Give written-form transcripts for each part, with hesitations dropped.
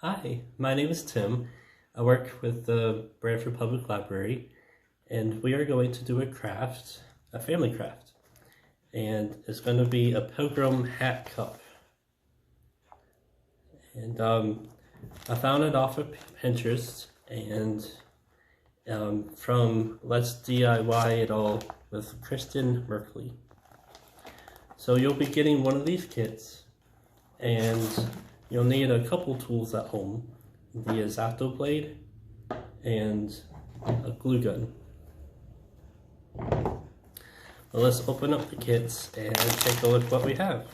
Hi, my name is Tim. I work with the Brantford Public Library, and we are going to do a craft, a family craft, and it's going to be a Pilgrim Hat cup. And I found it off of Pinterest, and from Let's DIY It All with Kristyn Merkley. So you'll be getting one of these kits, and you'll need a couple tools at home: the X-Acto blade and a glue gun. Well, let's open up the kits and take a look what we have.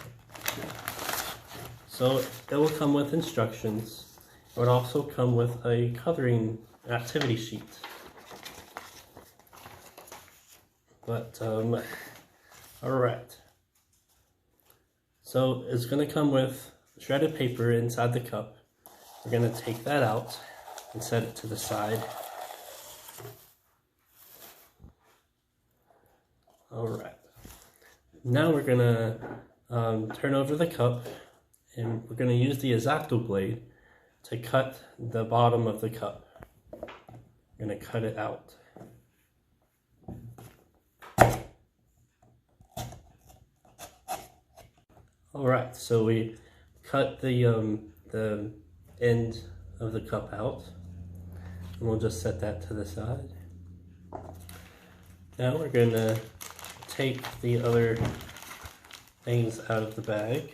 So it will come with instructions. It would also come with a coloring activity sheet. But alright. So it's going to come with shredded paper inside the cup. We're going to take that out and set it to the side. Alright. Now we're going to turn over the cup, and we're going to use the X-Acto blade to cut the bottom of the cup. We're going to cut it out. Alright, so we cut the end of the cup out, and we'll just set that to the side. Now we're going to take the other things out of the bag,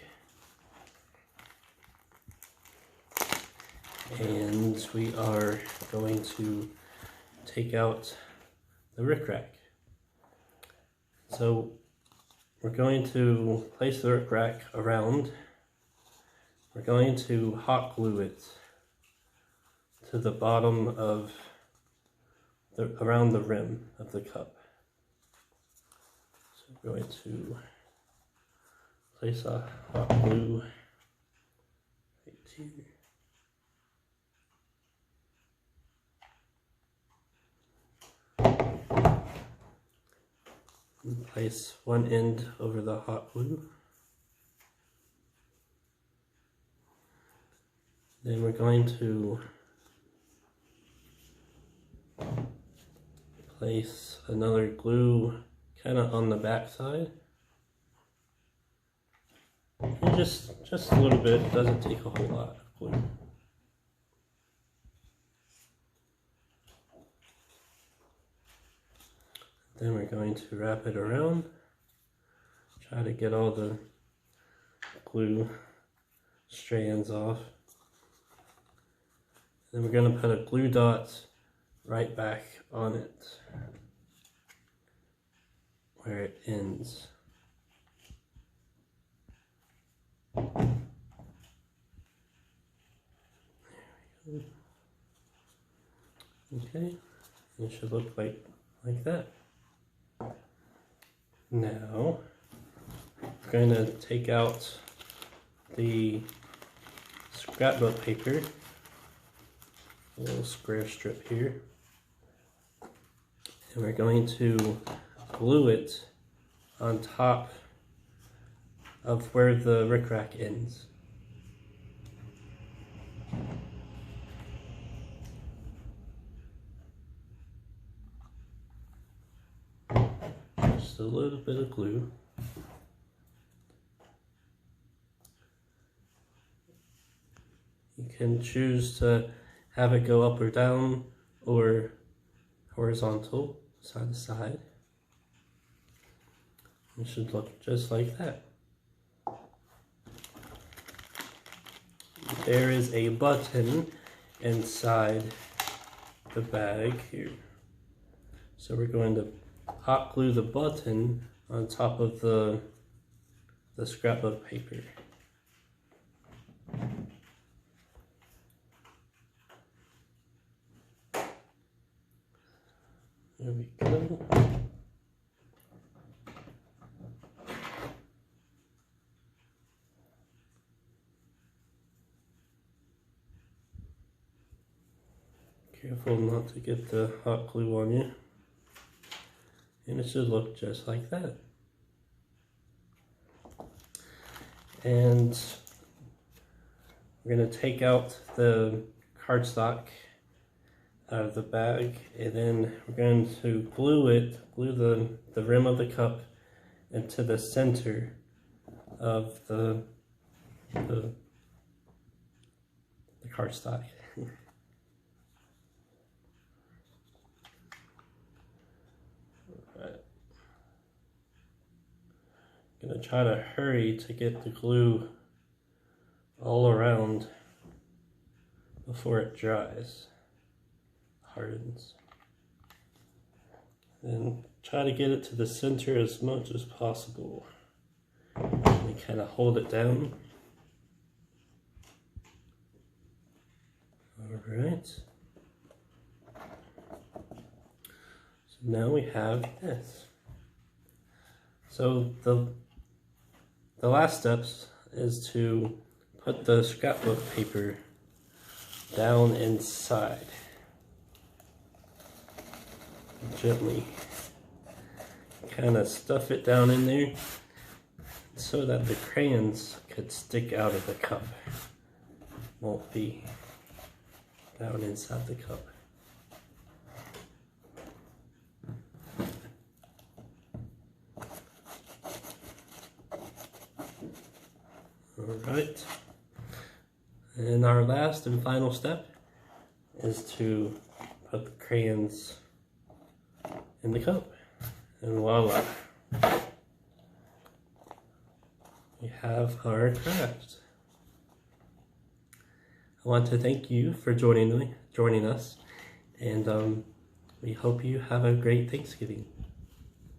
and we are going to take out the rickrack. So we're going to place the rickrack around. We're going to hot glue it to the bottom of around the rim of the cup. So we're going to place a hot glue right here. And place one end over the hot glue. Then we're going to place another glue kind of on the back side. And just a little bit, it doesn't take a whole lot of glue. Then we're going to wrap it around, try to get all the glue strands off. Then we're going to put a glue dot right back on it where it ends. There we go. Okay, it should look like that. Now we're going to take out the scrapbook paper, a little square strip here, and we're going to glue it on top of where the rickrack ends. Just a little bit of glue. You can choose to have it go up or down, or horizontal, side to side. It should look just like that. There is a button inside the bag here. So we're going to hot glue the button on top of the scrapbook paper. There we go. Careful not to get the hot glue on you. And it should look just like that. And we're going to take out the cardstock out of the bag, and then we're going to glue the rim of the cup into the center of the cardstock. Alright. I'm going to try to hurry to get the glue all around before it dries, hardens. And try to get it to the center as much as possible. And kind of hold it down. Alright. So now we have this. So the last steps is to put the scrapbook paper down inside. Gently kind of stuff it down in there so that the crayons could stick out of the cup. Won't be down inside the cup. Alright, and our last and final step is to put the crayons in the cup, and voila, we have our craft. I want to thank you for joining us, and we hope you have a great Thanksgiving.